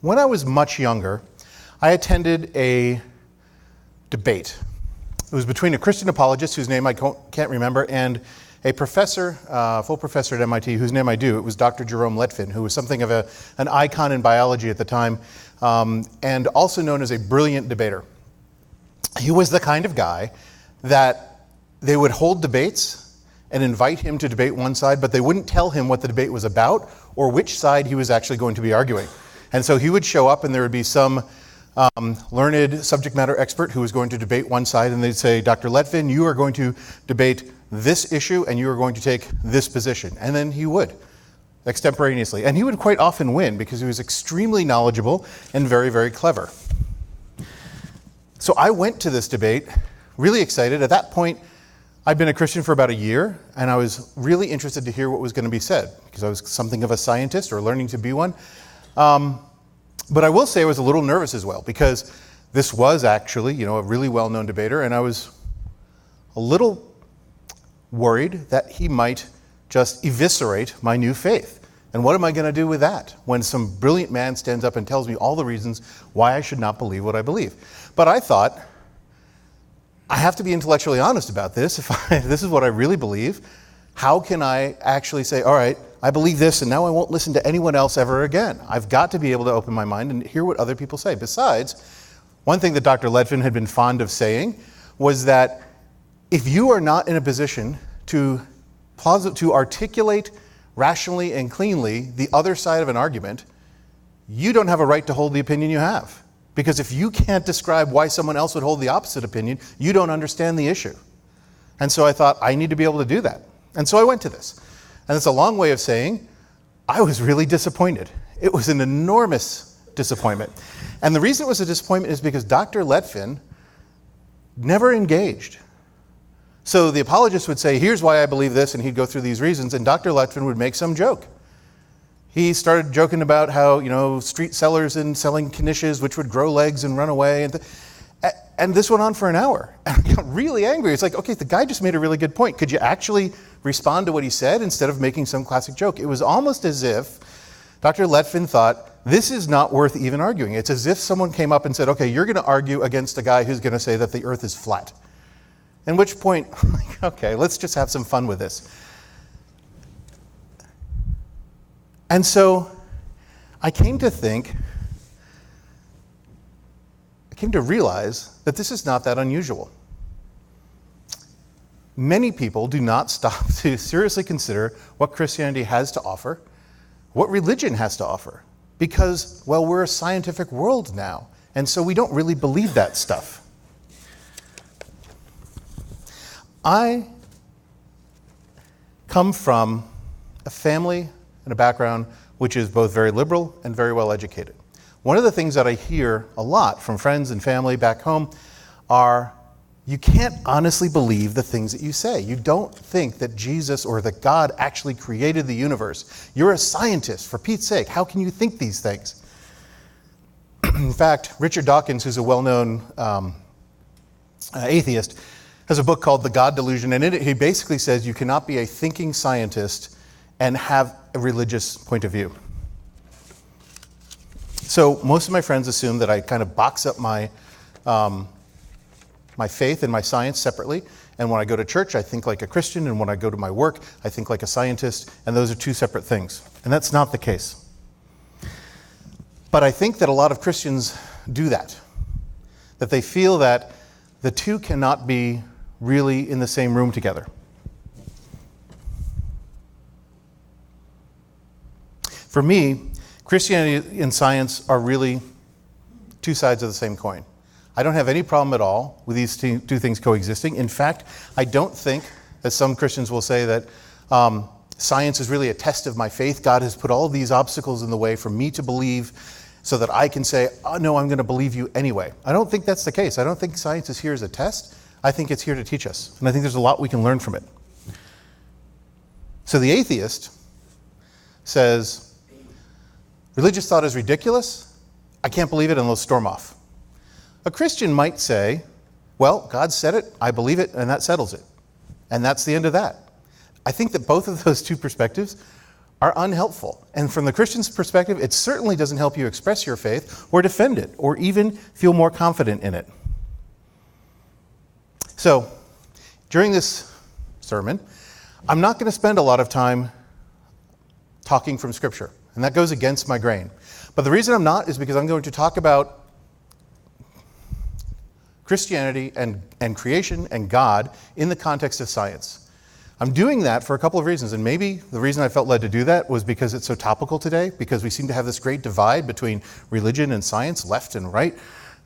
when I was much younger, I attended a debate. It was between a Christian apologist, whose name I can't remember, and a professor, full professor at MIT, whose name I do. It was Dr. Jerome Lettvin, who was something of an icon in biology at the time, and also known as a brilliant debater. He was the kind of guy that they would hold debates and invite him to debate one side, but they wouldn't tell him what the debate was about or which side he was actually going to be arguing. And so he would show up and there would be some learned subject matter expert who was going to debate one side, and they'd say, Dr. Lettvin, you are going to debate this issue and you are going to take this position. And then he would, extemporaneously. And he would quite often win because he was extremely knowledgeable and very, very clever. So I went to this debate really excited. At that point, I'd been a Christian for about a year, and I was really interested to hear what was going to be said because I was something of a scientist or learning to be one. But I will say I was a little nervous as well because this was actually, a really well-known debater, and I was a little worried that he might just eviscerate my new faith. And what am I going to do with that when some brilliant man stands up and tells me all the reasons why I should not believe what I believe? But I thought, I have to be intellectually honest about this. If this is what I really believe, how can I actually say, all right, I believe this and now I won't listen to anyone else ever again? I've got to be able to open my mind and hear what other people say. Besides, one thing that Dr. Lettvin had been fond of saying was that if you are not in a position to articulate rationally and cleanly the other side of an argument, you don't have a right to hold the opinion you have. Because if you can't describe why someone else would hold the opposite opinion, you don't understand the issue. And so I thought, I need to be able to do that. And so I went to this. And it's a long way of saying, I was really disappointed. It was an enormous disappointment. And the reason it was a disappointment is because Dr. Lettvin never engaged. So the apologist would say, here's why I believe this, and he'd go through these reasons, and Dr. Lettvin would make some joke. He started joking about how, street sellers and selling knishes, which would grow legs and run away. And this went on for an hour. And I got really angry. It's like, okay, the guy just made a really good point. Could you actually respond to what he said instead of making some classic joke? It was almost as if Dr. Lettvin thought, this is not worth even arguing. It's as if someone came up and said, okay, you're going to argue against a guy who's going to say that the earth is flat. At which point, okay, let's just have some fun with this. And so I came to realize that this is not that unusual. Many people do not stop to seriously consider what Christianity has to offer, what religion has to offer, because, we're a scientific world now, and so we don't really believe that stuff. I come from a family and a background which is both very liberal and very well educated. One of the things that I hear a lot from friends and family back home are, you can't honestly believe the things that you say. You don't think that Jesus or that God actually created the universe. You're a scientist, for Pete's sake. How can you think these things? In fact, Richard Dawkins, who's a well-known atheist, has a book called The God Delusion, and in it he basically says you cannot be a thinking scientist and have a religious point of view. So most of my friends assume that I kind of box up my faith and my science separately, and when I go to church I think like a Christian, and when I go to my work I think like a scientist, and those are two separate things. And that's not the case. But I think that a lot of Christians do that they feel that the two cannot be really in the same room together. For me, Christianity and science are really two sides of the same coin. I don't have any problem at all with these two things coexisting. In fact, I don't think, as some Christians will say, that science is really a test of my faith. God has put all these obstacles in the way for me to believe so that I can say, oh no, I'm going to believe you anyway. I don't think that's the case. I don't think science is here as a test. I think it's here to teach us. And I think there's a lot we can learn from it. So the atheist says, religious thought is ridiculous. I can't believe it, and they'll storm off. A Christian might say, well, God said it, I believe it, and that settles it. And that's the end of that. I think that both of those two perspectives are unhelpful. And from the Christian's perspective, it certainly doesn't help you express your faith or defend it or even feel more confident in it. So, during this sermon, I'm not going to spend a lot of time talking from Scripture, and that goes against my grain. But the reason I'm not is because I'm going to talk about Christianity and creation and God in the context of science. I'm doing that for a couple of reasons, and maybe the reason I felt led to do that was because it's so topical today, because we seem to have this great divide between religion and science, left and right,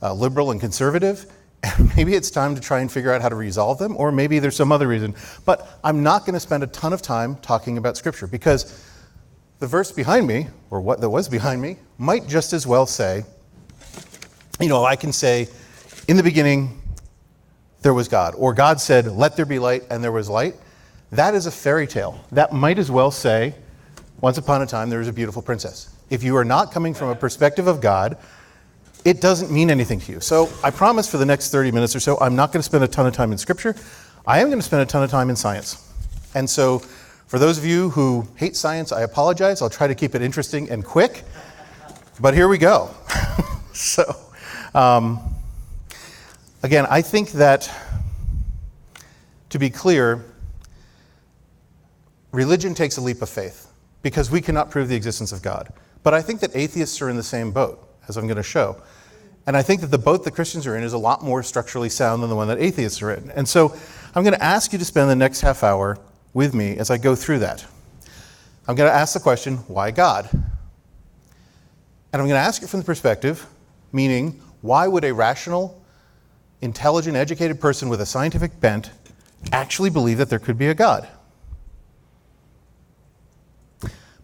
liberal and conservative, and maybe it's time to try and figure out how to resolve them, or maybe there's some other reason. But I'm not going to spend a ton of time talking about Scripture, because the verse behind me, or what that was behind me, might just as well say, I can say, in the beginning, there was God, or God said, let there be light, and there was light. That is a fairy tale. That might as well say, once upon a time, there was a beautiful princess. If you are not coming from a perspective of God, it doesn't mean anything to you. So I promise for the next 30 minutes or so, I'm not going to spend a ton of time in Scripture. I am going to spend a ton of time in science. And so for those of you who hate science, I apologize. I'll try to keep it interesting and quick. But here we go. Again, I think that, to be clear, religion takes a leap of faith because we cannot prove the existence of God. But I think that atheists are in the same boat, as I'm going to show. And I think that the boat that Christians are in is a lot more structurally sound than the one that atheists are in. And so I'm going to ask you to spend the next half hour with me as I go through that. I'm going to ask the question, why God? And I'm going to ask it from the perspective, meaning, why would a rational, intelligent, educated person with a scientific bent actually believe that there could be a God?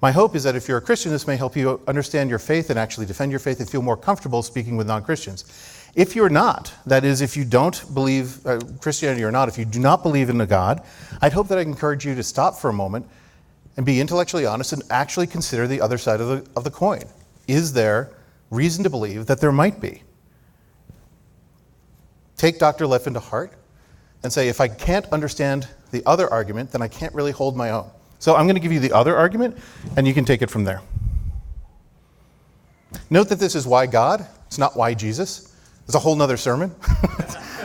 My hope is that if you're a Christian, this may help you understand your faith and actually defend your faith and feel more comfortable speaking with non-Christians. If you're not, that is, if you don't believe Christianity or not, if you do not believe in a God, I'd hope that I can encourage you to stop for a moment and be intellectually honest and actually consider the other side of the coin. Is there reason to believe that there might be? Take Dr. Leffen to heart and say, if I can't understand the other argument, then I can't really hold my own. So I'm going to give you the other argument, and you can take it from there. Note that this is why God. It's not why Jesus. It's a whole nother sermon.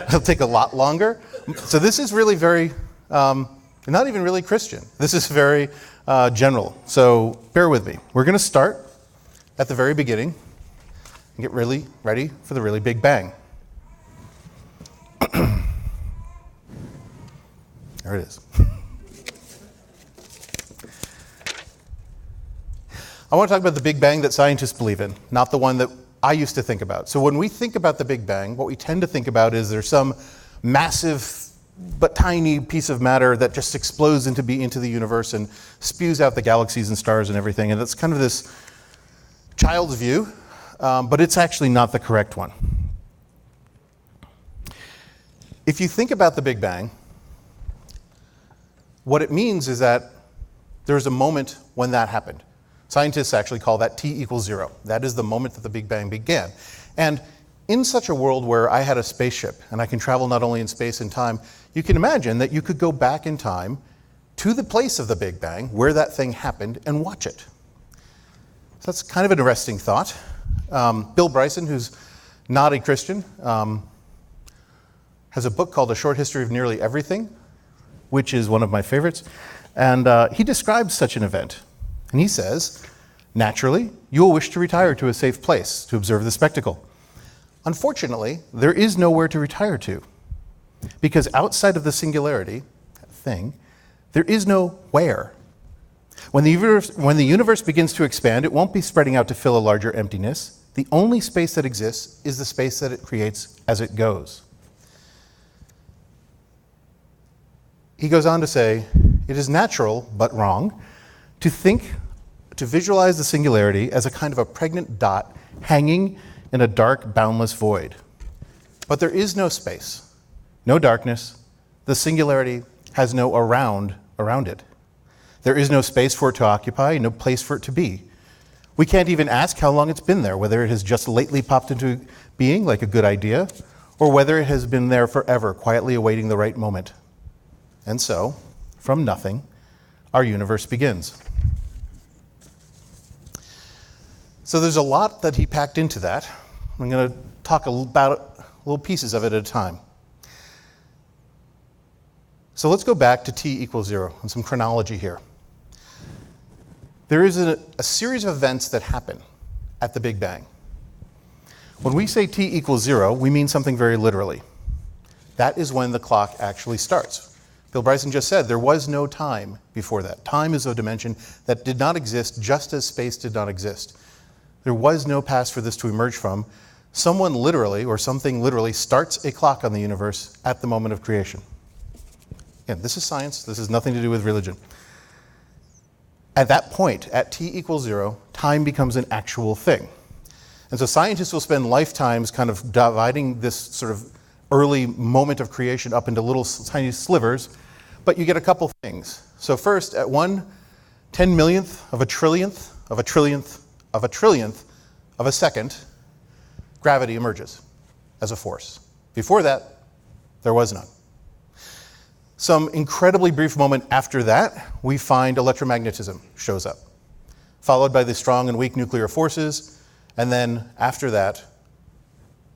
It'll take a lot longer. So this is really very, not even really Christian. This is very general. So bear with me. We're going to start at the very beginning and get really ready for the really big bang. There it is. I want to talk about the Big Bang that scientists believe in, not the one that I used to think about. So when we think about the Big Bang, what we tend to think about is there's some massive but tiny piece of matter that just explodes into the universe and spews out the galaxies and stars and everything. And that's kind of this child's view, but it's actually not the correct one. If you think about the Big Bang, what it means is that there's a moment when that happened. Scientists actually call that T equals 0. That is the moment that the Big Bang began. And in such a world where I had a spaceship and I can travel not only in space and time, you can imagine that you could go back in time to the place of the Big Bang where that thing happened and watch it. So that's kind of an interesting thought. Bill Bryson, who's not a Christian, has a book called A Short History of Nearly Everything, which is one of my favorites. And he describes such an event. And he says, naturally, you will wish to retire to a safe place to observe the spectacle. Unfortunately, there is nowhere to retire to, because outside of the singularity, that thing, there is no where. When the universe begins to expand, it won't be spreading out to fill a larger emptiness. The only space that exists is the space that it creates as it goes. He goes on to say, it is natural, but wrong, to visualize the singularity as a kind of a pregnant dot hanging in a dark, boundless void. But there is no space, no darkness. The singularity has no around it. There is no space for it to occupy, no place for it to be. We can't even ask how long it's been there, whether it has just lately popped into being like a good idea, or whether it has been there forever, quietly awaiting the right moment. And so, from nothing, our universe begins. So there's a lot that he packed into that. I'm going to talk about little pieces of it at a time. So let's go back to t equals 0 and some chronology here. There is a series of events that happen at the Big Bang. When we say t equals 0, we mean something very literally. That is when the clock actually starts. Bill Bryson just said there was no time before that. Time is a dimension that did not exist just as space did not exist. There was no past for this to emerge from. Someone literally, or something literally, starts a clock on the universe at the moment of creation. Again, this is science. This has nothing to do with religion. At that point, at t equals 0, time becomes an actual thing. And so scientists will spend lifetimes kind of dividing this sort of early moment of creation up into little tiny slivers, but you get a couple things. So first, at 1/10,000,000th of a trillionth of a trillionth of a trillionth of a second, gravity emerges as a force. Before that, there was none. Some incredibly brief moment after that, we find electromagnetism shows up, followed by the strong and weak nuclear forces, and then after that,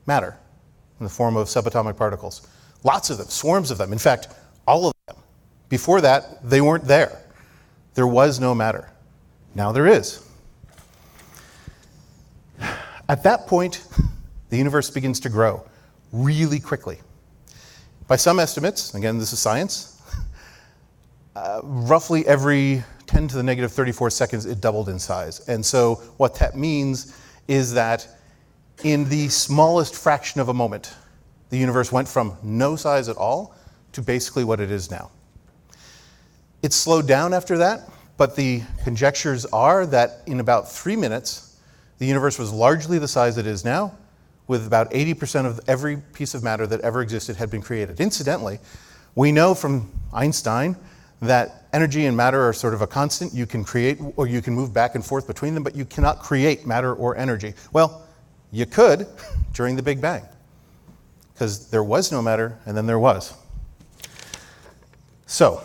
matter in the form of subatomic particles. Lots of them, swarms of them, in fact, all of them. Before that, they weren't there. There was no matter. Now there is. At that point, the universe begins to grow really quickly. By some estimates, again, this is science, roughly every 10 to the negative 34 seconds, it doubled in size. And so what that means is that in the smallest fraction of a moment, the universe went from no size at all to basically what it is now. It slowed down after that, but the conjectures are that in about 3 minutes, the universe was largely the size it is now, with about 80% of every piece of matter that ever existed had been created. Incidentally, we know from Einstein that energy and matter are sort of a constant. You can create or you can move back and forth between them, but you cannot create matter or energy. Well, you could during the Big Bang, because there was no matter and then there was. So,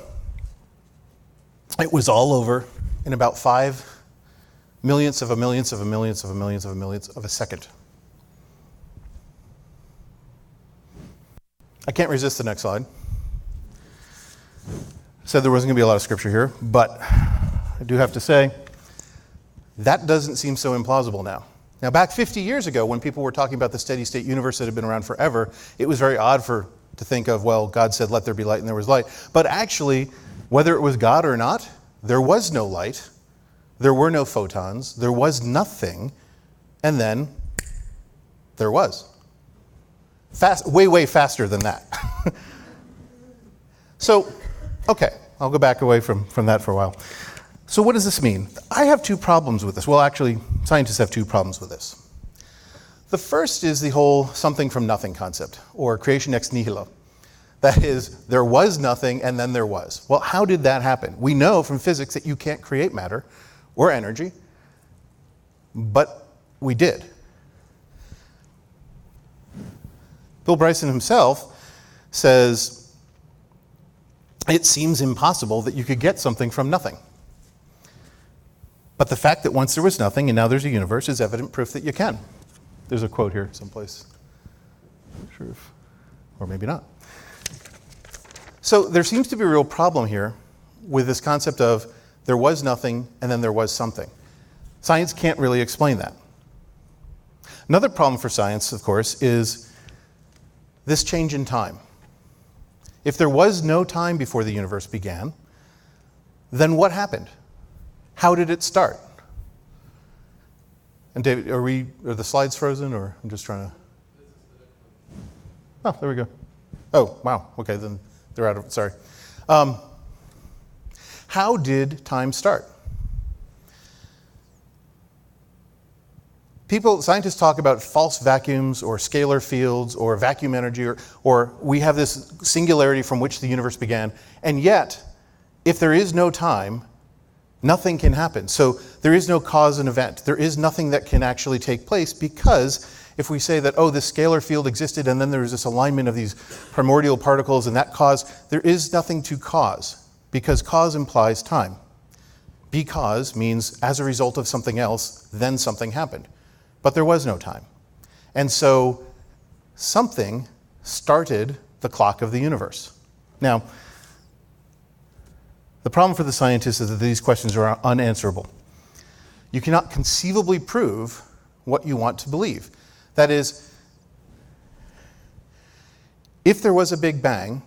it was all over in about 5/millionths of a millionth of a millionth of a millionth of a millionth of a second. I can't resist the next slide. Said there wasn't going to be a lot of scripture here, but I do have to say, that doesn't seem so implausible now. Now, back 50 years ago, when people were talking about the steady state universe that had been around forever, it was very odd to think of, well, God said, let there be light, and there was light. But actually, whether it was God or not, there was no light, there were no photons, there was nothing, and then there was. Way faster than that. So, okay, I'll go back away from that for a while. So what does this mean? I have two problems with this. Well, actually, scientists have two problems with this. The first is the whole something from nothing concept, or creation ex nihilo. That is, there was nothing and then there was. Well, how did that happen? We know from physics that you can't create matter or energy, but we did. Bill Bryson himself says, it seems impossible that you could get something from nothing. But the fact that once there was nothing and now there's a universe is evident proof that you can. There's a quote here someplace. Sure, or maybe not. So there seems to be a real problem here with this concept of there was nothing and then there was something. Science can't really explain that. Another problem for science, of course, is this change in time. If there was no time before the universe began, then what happened? How did it start? And David, are the slides frozen, or I'm just trying to... Oh, there we go. Oh, wow. Okay, then they're out of... Sorry. How did time start? Scientists talk about false vacuums or scalar fields or vacuum energy, or we have this singularity from which the universe began. And yet, if there is no time, nothing can happen. So there is no cause and event. There is nothing that can actually take place, because if we say that, oh, this scalar field existed and then there was this alignment of these primordial particles and that caused, there is nothing to cause, because cause implies time. Because means as a result of something else, then something happened. But there was no time. And so something started the clock of the universe. Now, the problem for the scientists is that these questions are unanswerable. You cannot conceivably prove what you want to believe. That is, if there was a Big Bang,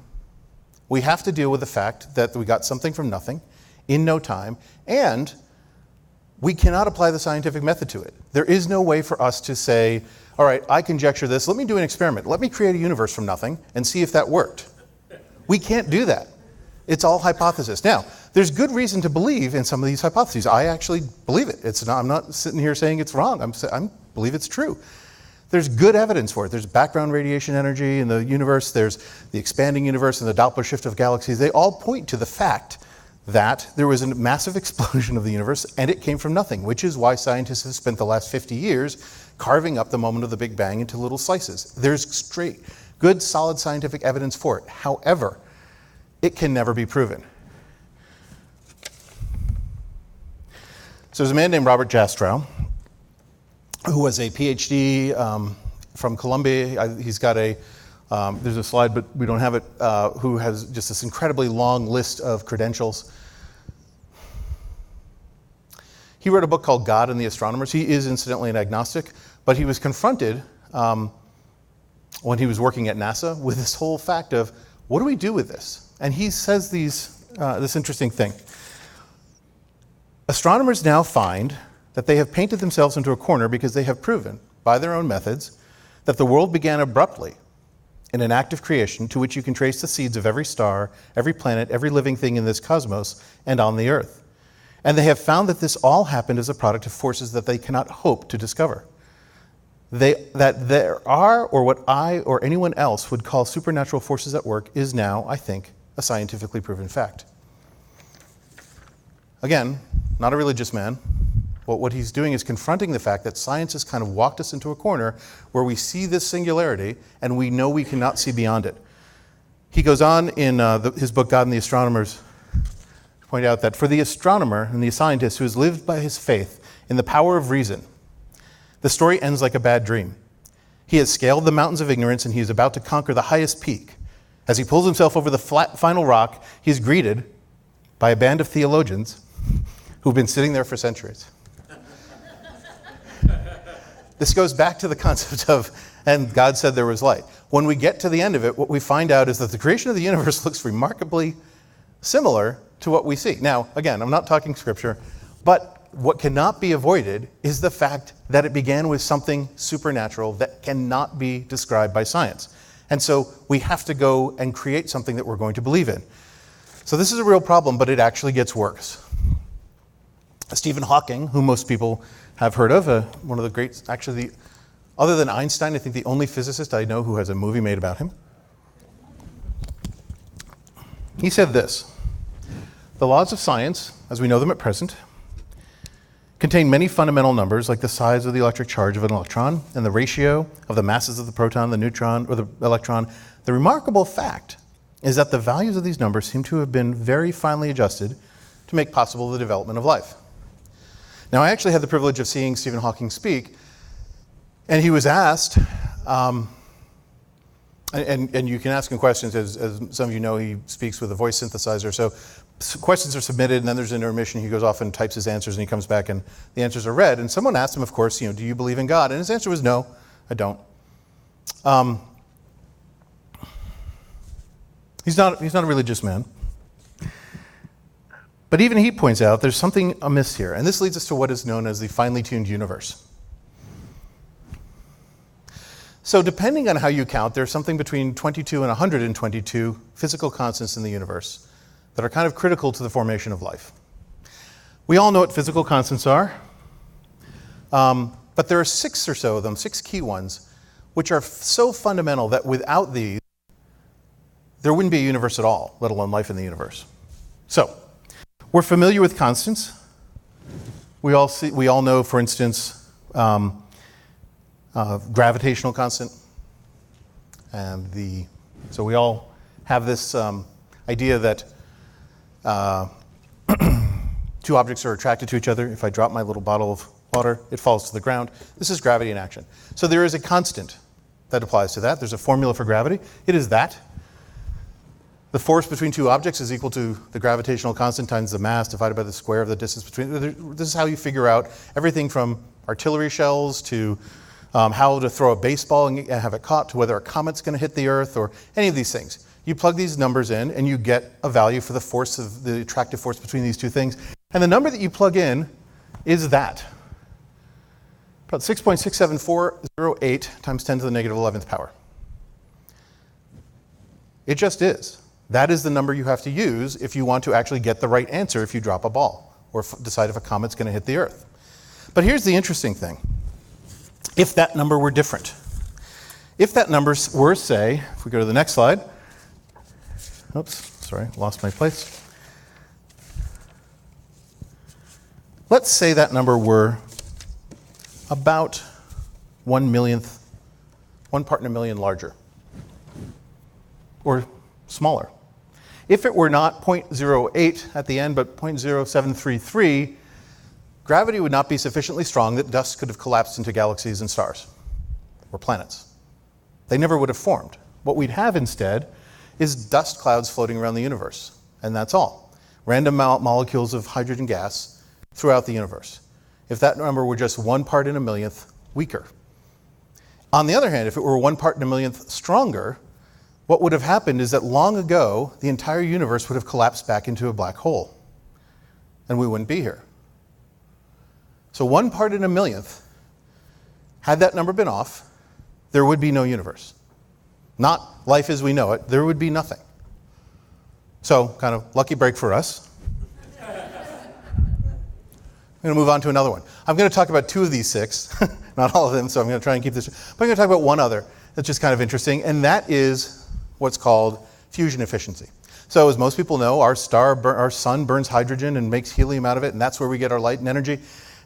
we have to deal with the fact that we got something from nothing in no time, and we cannot apply the scientific method to it. There is no way for us to say, all right, I conjecture this, let me do an experiment. Let me create a universe from nothing and see if that worked. We can't do that. It's all hypothesis. Now, there's good reason to believe in some of these hypotheses. I actually believe it. I'm not sitting here saying it's wrong. I believe it's true. There's good evidence for it. There's background radiation energy in the universe. There's the expanding universe and the Doppler shift of galaxies. They all point to the fact that there was a massive explosion of the universe and it came from nothing, which is why scientists have spent the last 50 years carving up the moment of the Big Bang into little slices. There's good, solid scientific evidence for it. However, it can never be proven. So there's a man named Robert Jastrow, who was a PhD from Columbia. He's got there's a slide, but we don't have it, who has just this incredibly long list of credentials. He wrote a book called God and the Astronomers. He is incidentally an agnostic, but he was confronted when he was working at NASA with this whole fact of, what do we do with this? And he says this interesting thing. Astronomers now find that they have painted themselves into a corner because they have proven, by their own methods, that the world began abruptly in an act of creation to which you can trace the seeds of every star, every planet, every living thing in this cosmos and on the earth. And they have found that this all happened as a product of forces that they cannot hope to discover. That there are, or what I or anyone else would call supernatural forces at work is now, I think, a scientifically proven fact. Again, not a religious man. But what he's doing is confronting the fact that science has kind of walked us into a corner where we see this singularity and we know we cannot see beyond it. He goes on in his book, God and the Astronomers, to point out that for the astronomer and the scientist who has lived by his faith in the power of reason, the story ends like a bad dream. He has scaled the mountains of ignorance and he is about to conquer the highest peak. As he pulls himself over the flat final rock, he is greeted by a band of theologians who've been sitting there for centuries. This goes back to the concept of, and God said there was light. When we get to the end of it, what we find out is that the creation of the universe looks remarkably similar to what we see. Now, again, I'm not talking scripture, but what cannot be avoided is the fact that it began with something supernatural that cannot be described by science. And so we have to go and create something that we're going to believe in. So this is a real problem, but it actually gets worse. Stephen Hawking, who most people have heard of, one of the greats, actually, other than Einstein, I think the only physicist I know who has a movie made about him. He said this: the laws of science, as we know them at present, contain many fundamental numbers like the size of the electric charge of an electron and the ratio of the masses of the proton, the neutron, or the electron. The remarkable fact is that the values of these numbers seem to have been very finely adjusted to make possible the development of life. Now, I actually had the privilege of seeing Stephen Hawking speak, and he was asked, and you can ask him questions, as some of you know, he speaks with a voice synthesizer, so questions are submitted, and then there's an intermission, he goes off and types his answers, and he comes back, and the answers are read, and someone asked him, of course, do you believe in God? And his answer was, no, I don't. He's not a religious man. But even he points out there's something amiss here, and this leads us to what is known as the finely tuned universe. So depending on how you count, there's something between 22 and 122 physical constants in the universe that are kind of critical to the formation of life. We all know what physical constants are, but there are 6 or so of them, 6 key ones, which are so fundamental that without these, there wouldn't be a universe at all, let alone life in the universe. So, we're familiar with constants. We all know, for instance, gravitational constant, and so we all have this idea that Two objects are attracted to each other. If I drop my little bottle of water, it falls to the ground. This is gravity in action. So there is a constant that applies to that. There's a formula for gravity. It is that. The force between two objects is equal to the gravitational constant times the mass divided by the square of the distance between. This is how you figure out everything from artillery shells to how to throw a baseball and have it caught, to whether a comet's going to hit the Earth, or any of these things. You plug these numbers in and you get a value for the force of the attractive force between these two things. And the number that you plug in is that. About 6.67408 times 10 to the negative 11th power. It just is. That is the number you have to use if you want to actually get the right answer if you drop a ball or decide if a comet's going to hit the Earth. But here's the interesting thing. If that number were different, if that number were, say, if we go to the next slide, oops, sorry, lost my place. Let's say that number were about 1/1,000,000th, 1 part in a million larger, or smaller. If it were not 0.08 at the end, but 0.0733, gravity would not be sufficiently strong that dust could have collapsed into galaxies and stars, or planets. They never would have formed. What we'd have instead is dust clouds floating around the universe, and that's all. Random molecules of hydrogen gas throughout the universe. If that number were just 1 part in a millionth weaker. On the other hand, if it were 1 part in a millionth stronger, what would have happened is that long ago, the entire universe would have collapsed back into a black hole, and we wouldn't be here. So 1 part in a millionth, had that number been off, there would be no universe. Not life as we know it, there would be nothing. So, kind of lucky break for us. I'm going to move on to another one. I'm going to talk about 2 of these 6, not all of them, so I'm going to try and keep this. But I'm going to talk about one other that's just kind of interesting, and that is what's called fusion efficiency. So as most people know, our sun burns hydrogen and makes helium out of it, and that's where we get our light and energy.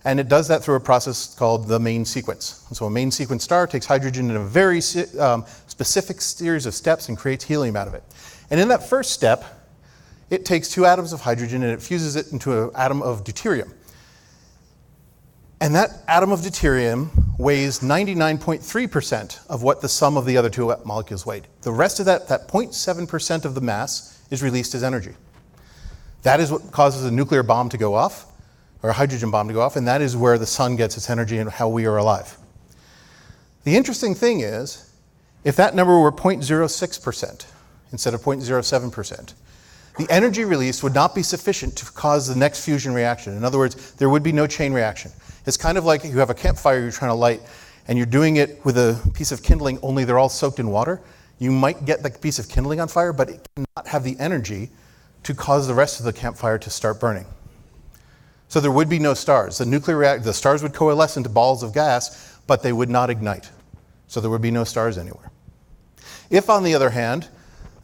And it does that through a process called the main sequence. And so a main sequence star takes hydrogen in a very specific series of steps and creates helium out of it. And in that first step, it takes 2 atoms of hydrogen and it fuses it into an atom of deuterium. And that atom of deuterium weighs 99.3% of what the sum of the other 2 molecules weighed. The rest of that 0.7% of the mass, is released as energy. That is what causes a nuclear bomb to go off, or a hydrogen bomb to go off, and that is where the sun gets its energy and how we are alive. The interesting thing is, if that number were 0.06% instead of 0.07%, the energy released would not be sufficient to cause the next fusion reaction. In other words, there would be no chain reaction. It's kind of like you have a campfire you're trying to light, and you're doing it with a piece of kindling, only they're all soaked in water. You might get the piece of kindling on fire, but it cannot have the energy to cause the rest of the campfire to start burning. So there would be no stars. The stars would coalesce into balls of gas, but they would not ignite. So there would be no stars anywhere. If, on the other hand,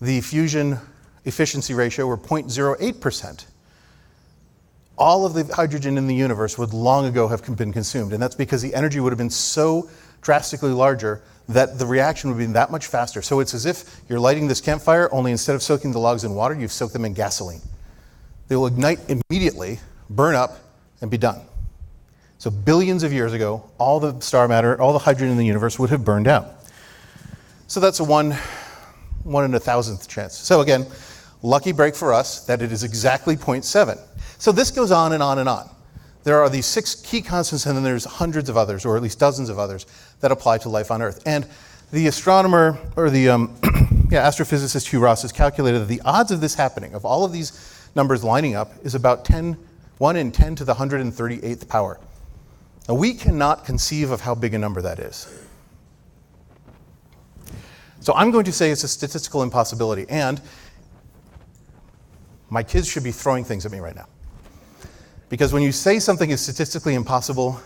the fusion efficiency ratio were 0.08%, all of the hydrogen in the universe would long ago have been consumed. And that's because the energy would have been so drastically larger that the reaction would be that much faster. So it's as if you're lighting this campfire, only instead of soaking the logs in water, you've soaked them in gasoline. They will ignite immediately, burn up, and be done. So billions of years ago, all the star matter, all the hydrogen in the universe would have burned out. So that's a 1 in 1,000th chance. So again, lucky break for us that it is exactly 0.7. So this goes on and on and on. There are these 6 key constants, and then there's hundreds of others, or at least dozens of others, that apply to life on Earth. And the astronomer, or the astrophysicist Hugh Ross has calculated that the odds of this happening, of all of these numbers lining up, is about 1 in 10 to the 138th power. Now we cannot conceive of how big a number that is. So I'm going to say it's a statistical impossibility, and my kids should be throwing things at me right now. Because when you say something is statistically impossible,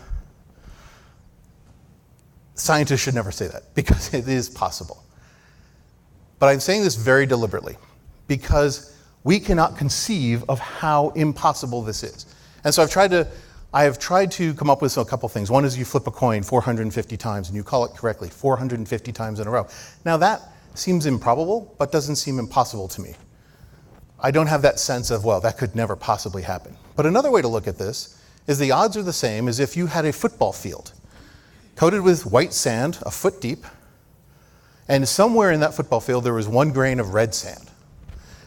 scientists should never say that, because it is possible. But I'm saying this very deliberately, because we cannot conceive of how impossible this is. And so I have tried to come up with a couple things. One is you flip a coin 450 times and you call it correctly 450 times in a row. Now that seems improbable, but doesn't seem impossible to me. I don't have that sense of, well, that could never possibly happen. But another way to look at this is the odds are the same as if you had a football field coated with white sand, a foot deep, and somewhere in that football field there was 1 grain of red sand.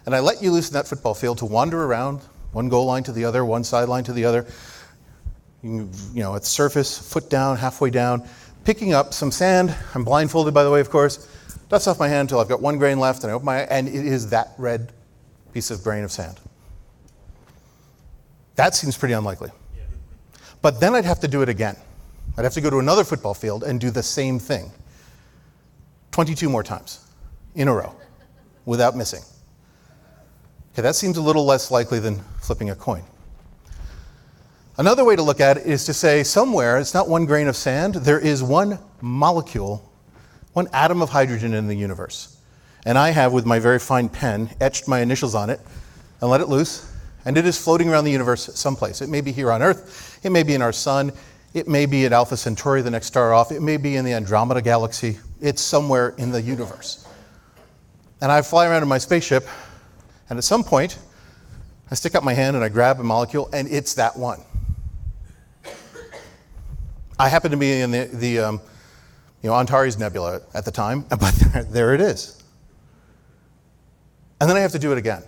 And I let you loose in that football field to wander around, one goal line to the other, one sideline to the other, you know, at the surface, foot down, halfway down, picking up some sand. I'm blindfolded, by the way, of course. Dust off my hand until I've got 1 grain left, and I open my eye, and it is that red piece of grain of sand. That seems pretty unlikely. But then I'd have to do it again. I'd have to go to another football field and do the same thing 22 more times in a row without missing. Okay, that seems a little less likely than flipping a coin. Another way to look at it is to say somewhere, it's not 1 grain of sand, there is 1 molecule, 1 atom of hydrogen in the universe. And I have, with my very fine pen, etched my initials on it and let it loose, and it is floating around the universe someplace. It may be here on Earth, it may be in our sun, it may be at Alpha Centauri, the next star off, it may be in the Andromeda galaxy. It's somewhere in the universe. And I fly around in my spaceship, and at some point, I stick up my hand and I grab a molecule, and it's that one. I happen to be in the Antares Nebula at the time, but there it is. And then I have to do it again,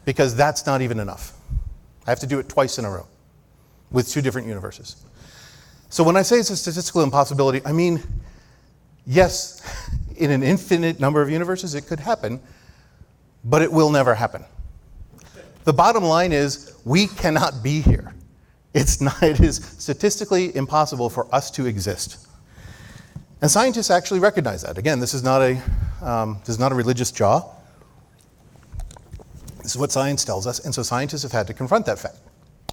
because that's not even enough. I have to do it twice in a row with 2 different universes. So when I say it's a statistical impossibility, I mean, yes, in an infinite number of universes it could happen, but it will never happen. The bottom line is we cannot be here. It is statistically impossible for us to exist. And scientists actually recognize that. Again, this is not a religious jaw. This is what science tells us, and so scientists have had to confront that fact.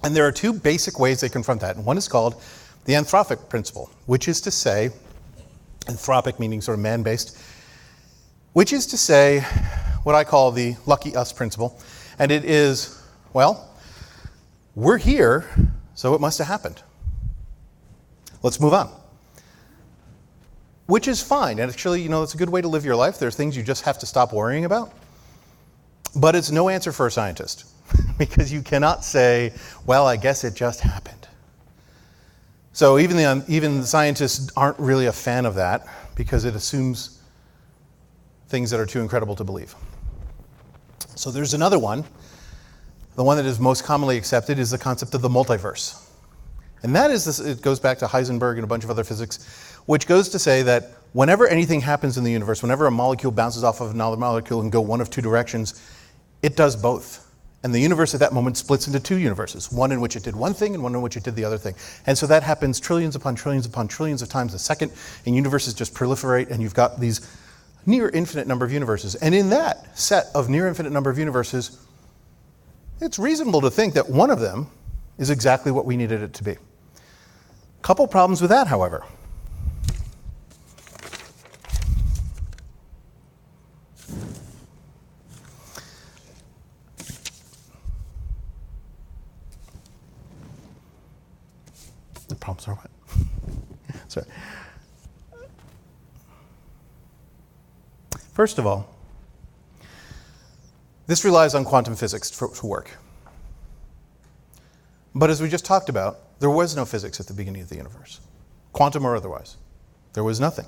And there are 2 basic ways they confront that, and one is called the anthropic principle, which is to say, anthropic meaning sort of man-based, which is to say what I call the lucky us principle, and it is, well, we're here, so it must have happened. Let's move on. Which is fine, and actually, it's a good way to live your life. There's things you just have to stop worrying about. But it's no answer for a scientist, because you cannot say, well, I guess it just happened. So even the scientists aren't really a fan of that, because it assumes things that are too incredible to believe. So there's another one. The one that is most commonly accepted is the concept of the multiverse. And that is it goes back to Heisenberg and a bunch of other physics, which goes to say that whenever anything happens in the universe, whenever a molecule bounces off of another molecule and go one of 2 directions, it does both. And the universe at that moment splits into 2 universes, one in which it did one thing and one in which it did the other thing. And so that happens trillions upon trillions upon trillions of times a second, and universes just proliferate, and you've got these near infinite number of universes. And in that set of near infinite number of universes, it's reasonable to think that one of them is exactly what we needed it to be. Couple problems with that, however. The problems are what? Sorry. First of all, this relies on quantum physics to work. But as we just talked about, there was no physics at the beginning of the universe, quantum or otherwise. There was nothing.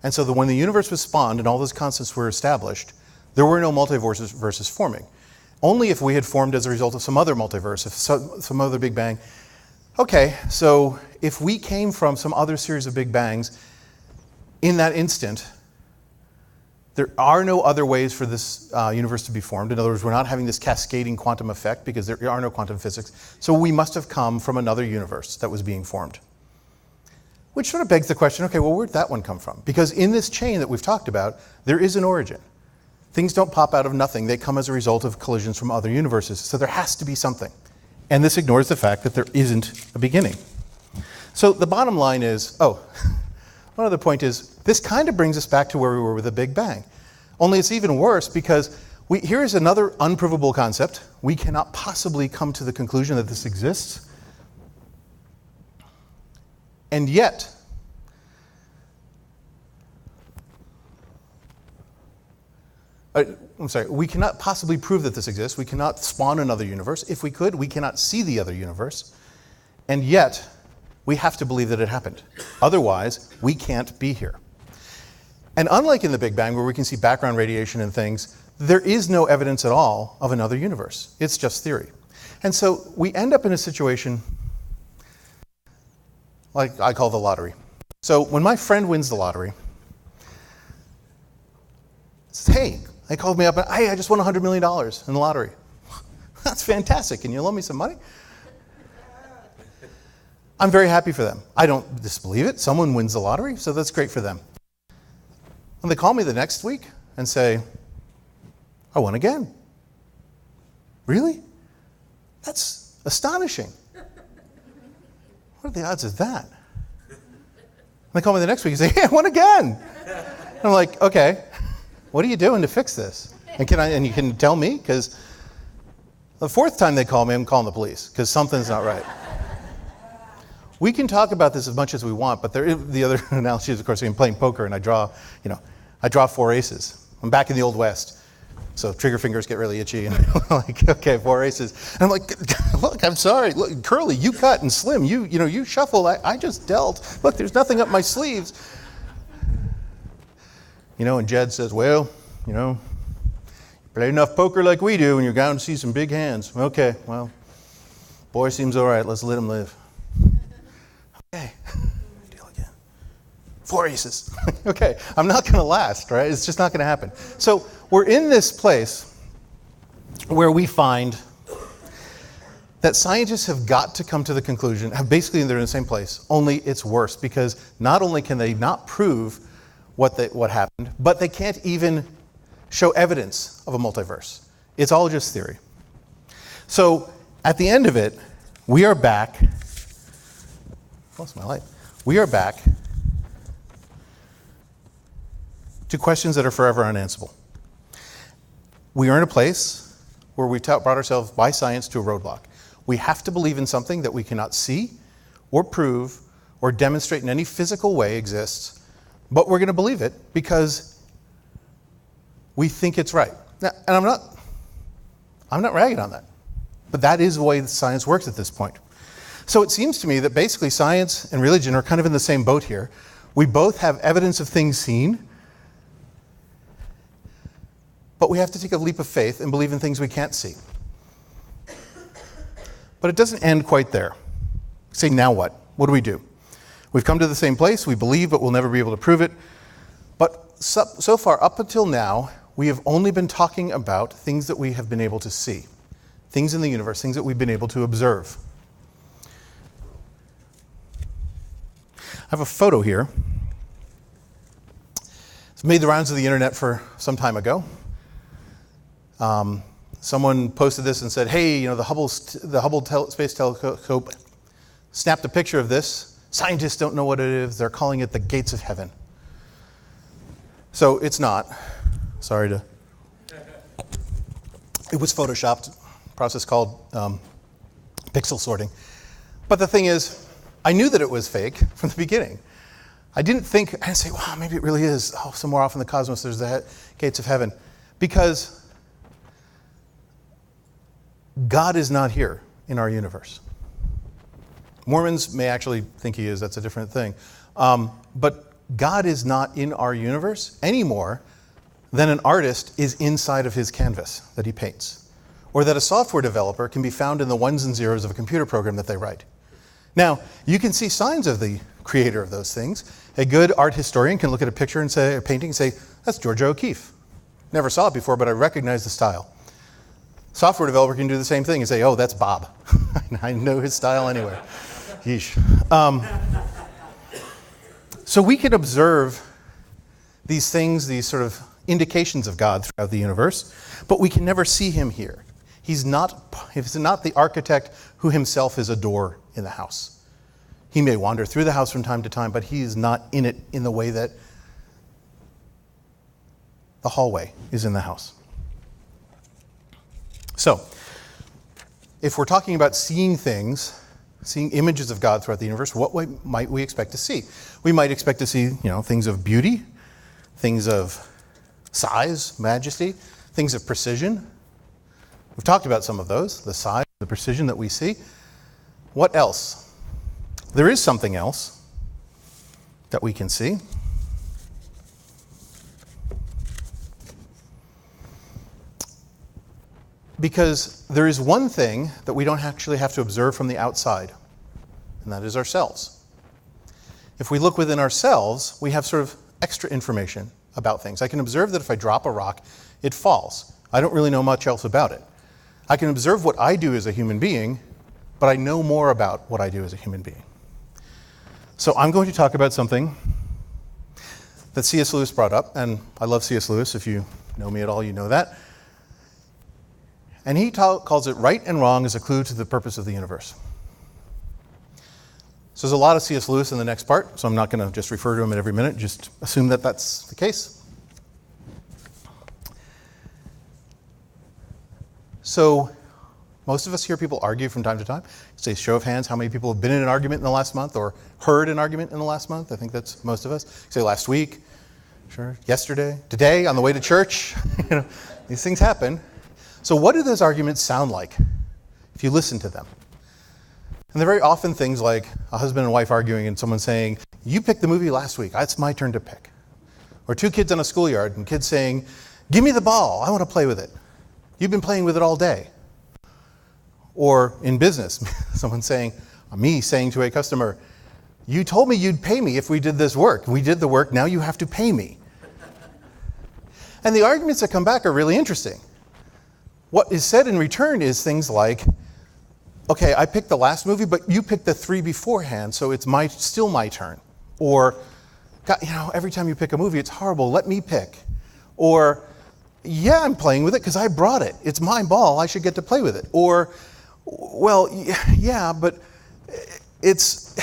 And so when the universe was spawned and all those constants were established, there were no multiverses forming. Only if we had formed as a result of some other multiverse, if some other Big Bang. Okay, so if we came from some other series of Big Bangs, in that instant, there are no other ways for this universe to be formed. In other words, we're not having this cascading quantum effect because there are no quantum physics. So we must have come from another universe that was being formed. Which sort of begs the question, okay, well, where'd that one come from? Because in this chain that we've talked about, there is an origin. Things don't pop out of nothing. They come as a result of collisions from other universes. So there has to be something. And this ignores the fact that there isn't a beginning. So the bottom line is, one other point is, this kind of brings us back to where we were with the Big Bang. Only it's even worse because here is another unprovable concept. We cannot possibly come to the conclusion that this exists. And yet, we cannot possibly prove that this exists. We cannot spawn another universe. If we could, we cannot see the other universe. And yet, we have to believe that it happened. Otherwise, we can't be here. And unlike in the Big Bang, where we can see background radiation and things, there is no evidence at all of another universe. It's just theory. And so we end up in a situation like I call the lottery. So when my friend wins the lottery, says, hey, they called me up and, hey, I just won $100 million in the lottery. That's fantastic. Can you loan me some money? I'm very happy for them. I don't disbelieve it. Someone wins the lottery, so that's great for them. And they call me the next week and say, I won again. Really? That's astonishing. What are the odds of that? And they call me the next week and say, hey, I won again. And I'm like, okay, what are you doing to fix this? And you can tell me, because the fourth time they call me, I'm calling the police, because something's not right. We can talk about this as much as we want, but the other analogy is, of course, I'm playing poker and I draw 4 aces. I'm back in the Old West, so trigger fingers get really itchy, and I'm like, okay, 4 aces. And I'm like, look, I'm sorry, look, Curly, you cut, and Slim, you shuffle. I just dealt. Look, there's nothing up my sleeves. And Jed says, well, you play enough poker like we do, and you're bound to see some big hands. Okay, well, boy seems all right. Let's let him live. Okay, deal again. 4 aces. Okay, I'm not going to last, right? It's just not going to happen. So we're in this place where we find that scientists have got to come to the conclusion, basically they're in the same place, only it's worse, because not only can they not prove what happened, but they can't even show evidence of a multiverse. It's all just theory. So at the end of it, we are back. Lost my light. We are back to questions that are forever unanswerable. We are in a place where we've brought ourselves by science to a roadblock. We have to believe in something that we cannot see or prove or demonstrate in any physical way exists, but we're going to believe it because we think it's right. Now, and I'm not ragging on that, but that is the way science works at this point. So it seems to me that basically science and religion are kind of in the same boat here. We both have evidence of things seen, but we have to take a leap of faith and believe in things we can't see. But it doesn't end quite there. Say, now what? What do we do? We've come to the same place. We believe, but we'll never be able to prove it. But so far, up until now, we have only been talking about things that we have been able to see. Things in the universe, things that we've been able to observe. I have a photo here. It's made the rounds of the internet for some time ago. Someone posted this and said, hey, the Hubble Space Telescope snapped a picture of this. Scientists don't know what it is. They're calling it the gates of heaven. So it's not. Sorry to... It was photoshopped, a process called pixel sorting. But the thing is, I knew that it was fake from the beginning. I didn't say, wow, maybe it really is. Oh, somewhere off in the cosmos there's the gates of heaven. Because God is not here in our universe. Mormons may actually think he is. That's a different thing. But God is not in our universe any more than an artist is inside of his canvas that he paints, or that a software developer can be found in the ones and zeros of a computer program that they write. Now, you can see signs of the creator of those things. A good art historian can look at a picture and say, a painting and say, that's Georgia O'Keeffe. Never saw it before, but I recognize the style. Software developer can do the same thing and say, oh, that's Bob. I know his style anyway. Yeesh. So we can observe these things, these sort of indications of God throughout the universe, but we can never see him here. He's not the architect who himself is a door in the house. He may wander through the house from time to time, but he is not in it in the way that the hallway is in the house. So, if we're talking about seeing things, seeing images of God throughout the universe, what might we expect to see? We might expect to see, things of beauty, things of size, majesty, things of precision. We've talked about some of those, the size, the precision that we see. What else? There is something else that we can see. Because there is one thing that we don't actually have to observe from the outside, and that is ourselves. If we look within ourselves, we have sort of extra information about things. I can observe that if I drop a rock, it falls. I don't really know much else about it. I can observe what I do as a human being, but I know more about what I do as a human being. So I'm going to talk about something that C.S. Lewis brought up, and I love C.S. Lewis. If you know me at all, you know that. And he calls it right and wrong as a clue to the purpose of the universe. So there's a lot of C.S. Lewis in the next part, so I'm not going to just refer to him at every minute, just assume that that's the case. So most of us hear people argue from time to time. Say, show of hands, how many people have been in an argument in the last month or heard an argument in the last month? I think that's most of us. Say last week, sure, yesterday, today, on the way to church. These things happen. So what do those arguments sound like if you listen to them? And they're very often things like a husband and wife arguing and someone saying, you picked the movie last week, it's my turn to pick. Or two kids on a schoolyard and kids saying, give me the ball, I want to play with it. You've been playing with it all day. Or in business, someone saying, me saying to a customer, you told me you'd pay me if we did this work. We did the work, now you have to pay me. And the arguments that come back are really interesting. What is said in return is things like, okay, I picked the last movie, but you picked the 3 beforehand, so it's still my turn. Or, God, every time you pick a movie, it's horrible, let me pick. Or, yeah, I'm playing with it because I brought it. It's my ball, I should get to play with it. Or, well, yeah, but it's,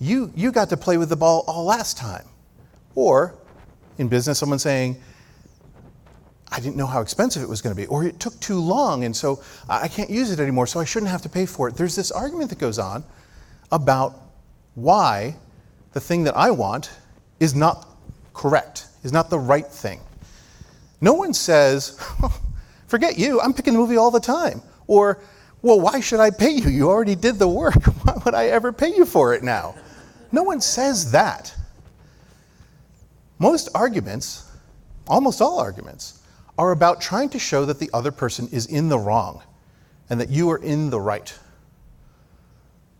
you got to play with the ball all last time. Or, in business, someone saying, I didn't know how expensive it was going to be, or it took too long, and so I can't use it anymore, so I shouldn't have to pay for it. There's this argument that goes on about why the thing that I want is not correct, is not the right thing. No one says, forget you, I'm picking the movie all the time. Or, well, why should I pay you? You already did the work. Why would I ever pay you for it now? No one says that. Most arguments, almost all arguments, are about trying to show that the other person is in the wrong and that you are in the right.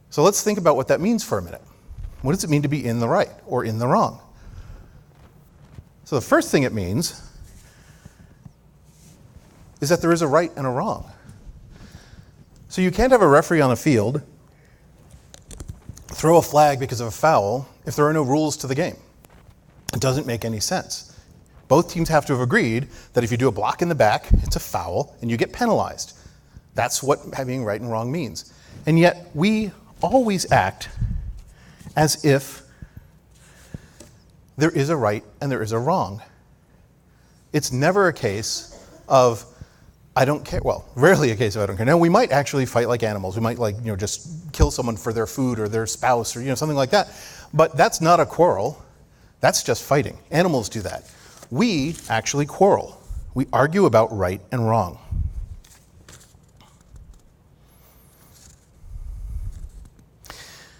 So let's think about what that means for a minute. What does it mean to be in the right or in the wrong? So the first thing it means is that there is a right and a wrong. So you can't have a referee on a field throw a flag because of a foul if there are no rules to the game. It doesn't make any sense. Both teams have to have agreed that if you do a block in the back, it's a foul and you get penalized. That's what having right and wrong means. And yet we always act as if there is a right and there is a wrong. It's never a case of I don't care. Well, rarely a case of I don't care. Now we might actually fight like animals. We might just kill someone for their food or their spouse or something like that. But that's not a quarrel. That's just fighting. Animals do that. We actually quarrel. We argue about right and wrong.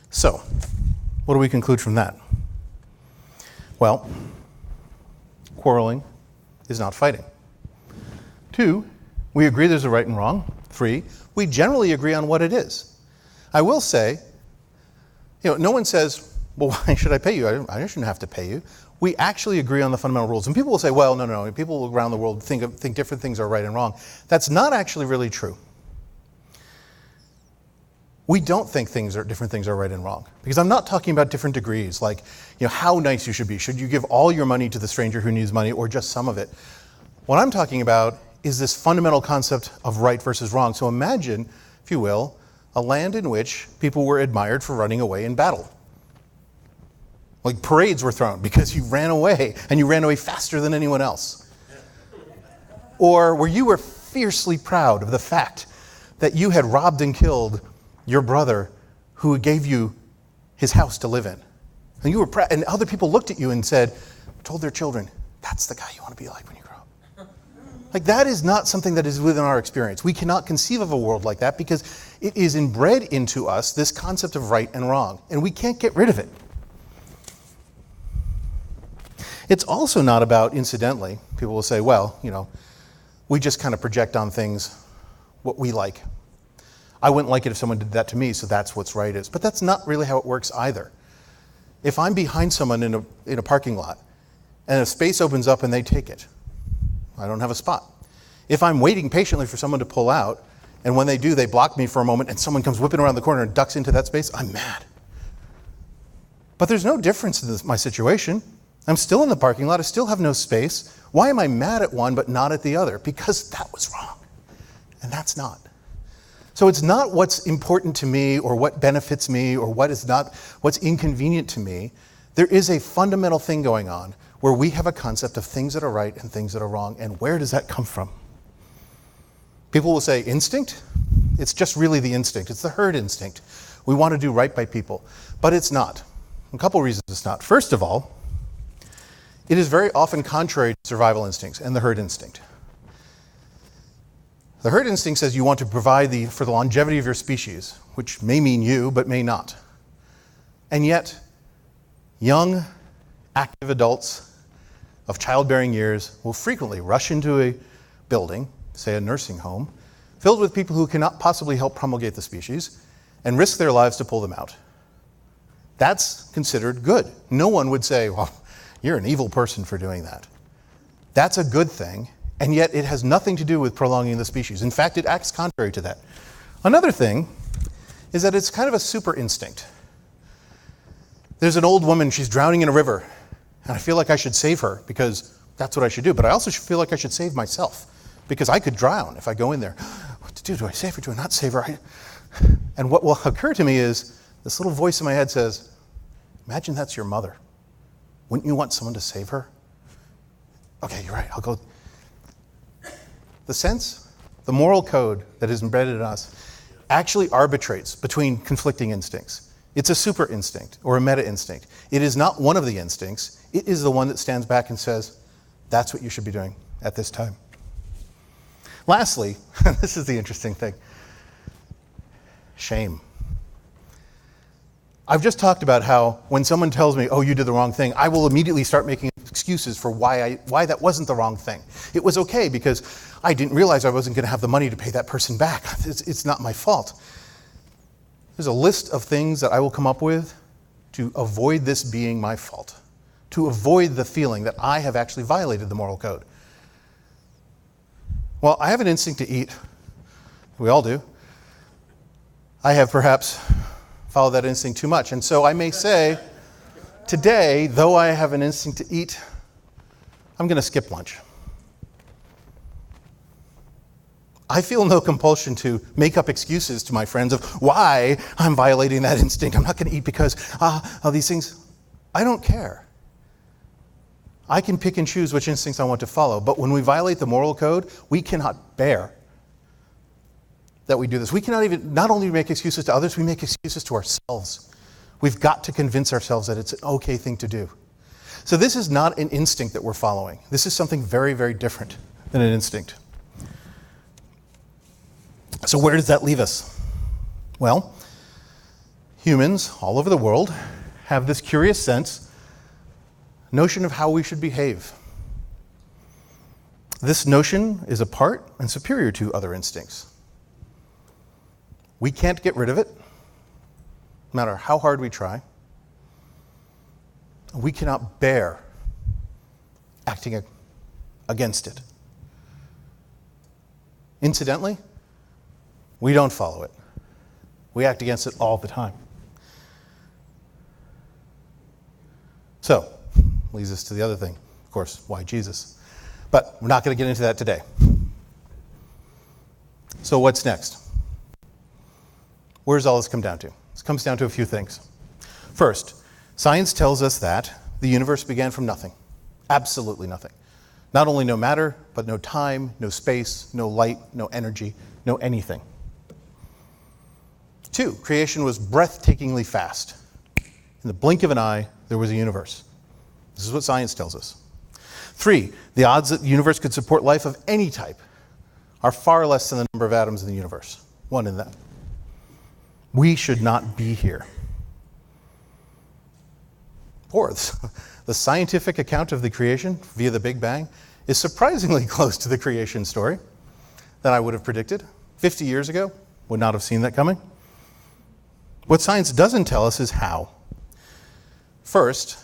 So, what do we conclude from that? Well, quarreling is not fighting. 2, we agree there's a right and wrong. 3, we generally agree on what it is. I will say, no one says, well, why should I pay you? I shouldn't have to pay you. We actually agree on the fundamental rules. And people will say, well, no. People around the world think different things are right and wrong. That's not actually really true. We don't think different things are right and wrong. Because I'm not talking about different degrees, like how nice you should be. Should you give all your money to the stranger who needs money or just some of it? What I'm talking about is this fundamental concept of right versus wrong. So imagine, if you will, a land in which people were admired for running away in battle. Like parades were thrown because you ran away, and you ran away faster than anyone else. Or where you were fiercely proud of the fact that you had robbed and killed your brother who gave you his house to live in. And you were proud, and other people looked at you and said, told their children, That's the guy you want to be like when you grow up. Like, that is not something that is within our experience. We cannot conceive of a world like that because it is inbred into us, this concept of right and wrong, and we can't get rid of it. It's also not about, incidentally, people will say, well, we just kind of project on things what we like. I wouldn't like it if someone did that to me, so that's what's right is. But that's not really how it works either. If I'm behind someone in a parking lot, and a space opens up and they take it, I don't have a spot. If I'm waiting patiently for someone to pull out, and when they do, they block me for a moment, and someone comes whipping around the corner and ducks into that space, I'm mad. But there's no difference in my situation. I'm still in the parking lot. I still have no space. Why am I mad at one but not at the other? Because that was wrong, and that's not. So it's not what's important to me or what benefits me or what's inconvenient to me. There is a fundamental thing going on where we have a concept of things that are right and things that are wrong. And where does that come from? People will say instinct. It's just really the instinct. It's the herd instinct. We want to do right by people. But it's not. A couple reasons it's not. First of all, it is very often contrary to survival instincts and the herd instinct. The herd instinct says you want to provide for the longevity of your species, which may mean you, but may not. And yet, young, active adults of childbearing years will frequently rush into a building, say a nursing home, filled with people who cannot possibly help promulgate the species, and risk their lives to pull them out. That's considered good. No one would say, well, you're an evil person for doing that. That's a good thing, and yet it has nothing to do with prolonging the species. In fact, it acts contrary to that. Another thing is that it's kind of a super instinct. There's an old woman, she's drowning in a river, and I feel like I should save her because that's what I should do. But I also feel like I should save myself because I could drown if I go in there. What to do? Do I save her? Do I not save her? And what will occur to me is this little voice in my head says, imagine that's your mother. Wouldn't you want someone to save her? Okay, you're right, I'll go. The sense, the moral code that is embedded in us actually arbitrates between conflicting instincts. It's a super instinct or a meta instinct. It is not one of the instincts. It is the one that stands back and says, that's what you should be doing at this time. Lastly, this is the interesting thing, shame. I've just talked about how when someone tells me, oh, you did the wrong thing, I will immediately start making excuses for why that wasn't the wrong thing. It was okay because I didn't realize I wasn't going to have the money to pay that person back. It's not my fault. There's a list of things that I will come up with to avoid this being my fault, to avoid the feeling that I have actually violated the moral code. Well, I have an instinct to eat. We all do. I have perhaps followed that instinct too much. And so I may say, today, though I have an instinct to eat, I'm going to skip lunch. I feel no compulsion to make up excuses to my friends of why I'm violating that instinct. I'm not going to eat because of these things. I don't care. I can pick and choose which instincts I want to follow. But when we violate the moral code, we cannot bear that we do this. We cannot not only make excuses to others, we make excuses to ourselves. We've got to convince ourselves that it's an okay thing to do. So this is not an instinct that we're following. This is something very, very different than an instinct. So where does that leave us? Well, humans all over the world have this curious notion of how we should behave. This notion is apart and superior to other instincts. We can't get rid of it, no matter how hard we try. We cannot bear acting against it. Incidentally, we don't follow it. We act against it all the time. So, leads us to the other thing, of course, why Jesus? But we're not going to get into that today. So what's next? Where does all this come down to? This comes down to a few things. First, science tells us that the universe began from nothing. Absolutely nothing. Not only no matter, but no time, no space, no light, no energy, no anything. 2, creation was breathtakingly fast. In the blink of an eye, there was a universe. This is what science tells us. 3, the odds that the universe could support life of any type are far less than the number of atoms in the universe. 1 in that. We should not be here. 4, the scientific account of the creation via the Big Bang is surprisingly close to the creation story than I would have predicted. 50 years ago, would not have seen that coming. What science doesn't tell us is how. First,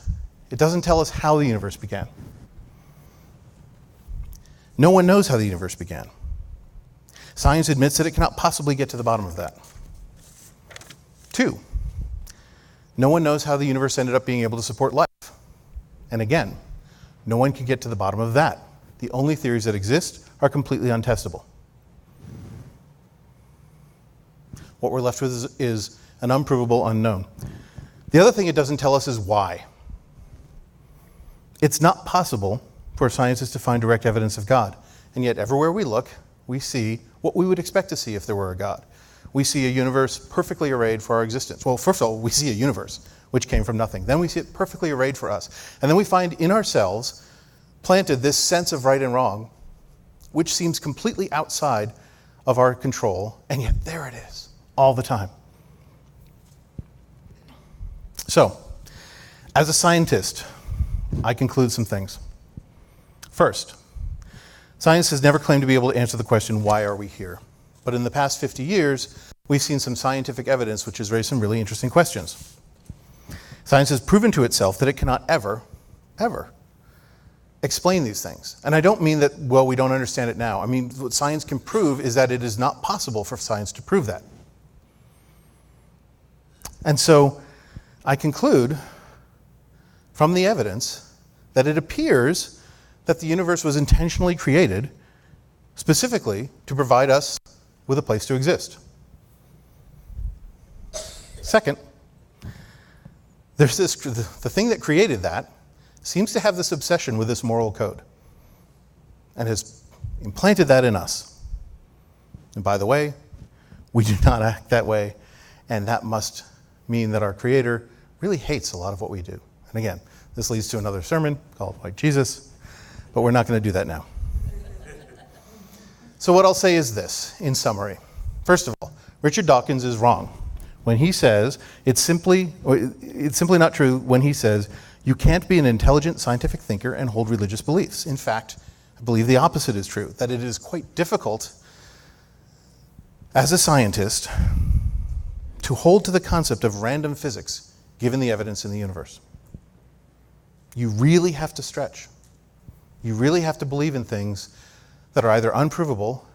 it doesn't tell us how the universe began. No one knows how the universe began. Science admits that it cannot possibly get to the bottom of that. 2, no one knows how the universe ended up being able to support life. And again, no one can get to the bottom of that. The only theories that exist are completely untestable. What we're left with is an unprovable unknown. The other thing it doesn't tell us is why. It's not possible for scientists to find direct evidence of God. And yet everywhere we look, we see what we would expect to see if there were a God. We see a universe perfectly arrayed for our existence. Well, first of all, we see a universe which came from nothing. Then we see it perfectly arrayed for us. And then we find in ourselves planted this sense of right and wrong, which seems completely outside of our control, and yet there it is, all the time. So, as a scientist, I conclude some things. First, science has never claimed to be able to answer the question, why are we here? But in the past 50 years, we've seen some scientific evidence which has raised some really interesting questions. Science has proven to itself that it cannot ever explain these things. And I don't mean that, well, we don't understand it now. I mean, what science can prove is that it is not possible for science to prove that. And so I conclude from the evidence that it appears that the universe was intentionally created specifically to provide us with a place to exist. Second, there's the thing that created that seems to have this obsession with this moral code and has implanted that in us. And by the way, we do not act that way, and that must mean that our Creator really hates a lot of what we do. And again, this leads to another sermon called White Jesus, but we're not going to do that now. So what I'll say is this, in summary. First of all, Richard Dawkins is wrong when he says it's simply not true when he says you can't be an intelligent scientific thinker and hold religious beliefs. In fact, I believe the opposite is true, that it is quite difficult as a scientist to hold to the concept of random physics given the evidence in the universe. You really have to stretch. You really have to believe in things that are either unprovable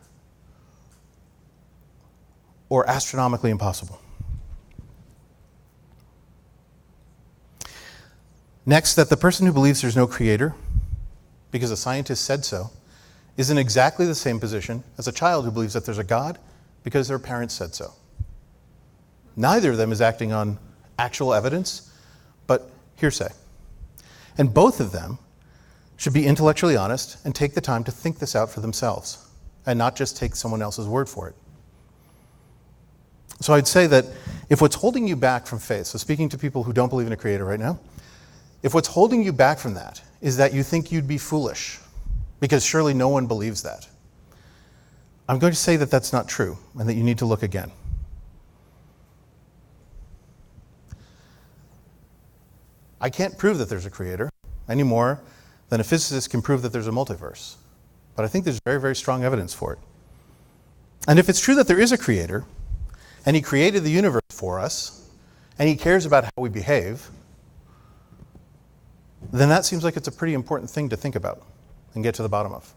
or astronomically impossible. Next, that the person who believes there's no creator, because a scientist said so, is in exactly the same position as a child who believes that there's a God because their parents said so. Neither of them is acting on actual evidence, but hearsay. And both of them should be intellectually honest and take the time to think this out for themselves and not just take someone else's word for it. So I'd say that if what's holding you back from faith, so speaking to people who don't believe in a creator right now, if what's holding you back from that is that you think you'd be foolish, because surely no one believes that, I'm going to say that that's not true and that you need to look again. I can't prove that there's a creator any more than a physicist can prove that there's a multiverse. But I think there's very, very strong evidence for it. And if it's true that there is a creator, and he created the universe for us, and he cares about how we behave, then that seems like it's a pretty important thing to think about and get to the bottom of.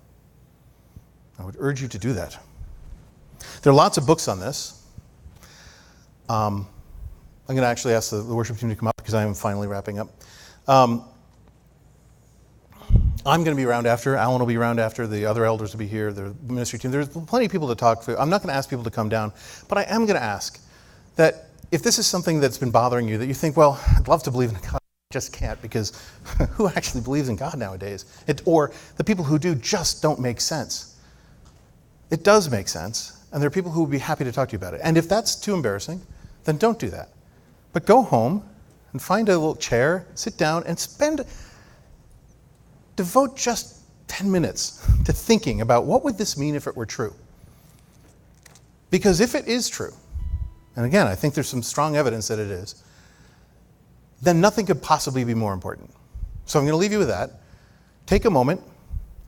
I would urge you to do that. There are lots of books on this. I'm going to actually ask the worship team to come up because I am finally wrapping up. I'm going to be around after. Alan will be around after. The other elders will be here. The ministry team. There's plenty of people to talk to. I'm not going to ask people to come down, but I am going to ask that if this is something that's been bothering you, that you think, well, I'd love to believe in God, I just can't, because who actually believes in God nowadays? Or the people who do just don't make sense. It does make sense, and there are people who will be happy to talk to you about it. And if that's too embarrassing, then don't do that. But go home and find a little chair, sit down, and spend devote just 10 minutes to thinking about what would this mean if it were true. Because if it is true, and again, I think there's some strong evidence that it is, then nothing could possibly be more important. So I'm going to leave you with that. Take a moment,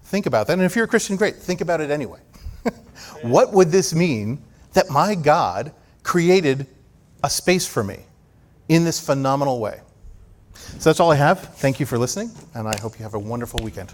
think about that. And if you're a Christian, great, think about it anyway. What would this mean that my God created a space for me in this phenomenal way? So that's all I have. Thank you for listening, and I hope you have a wonderful weekend.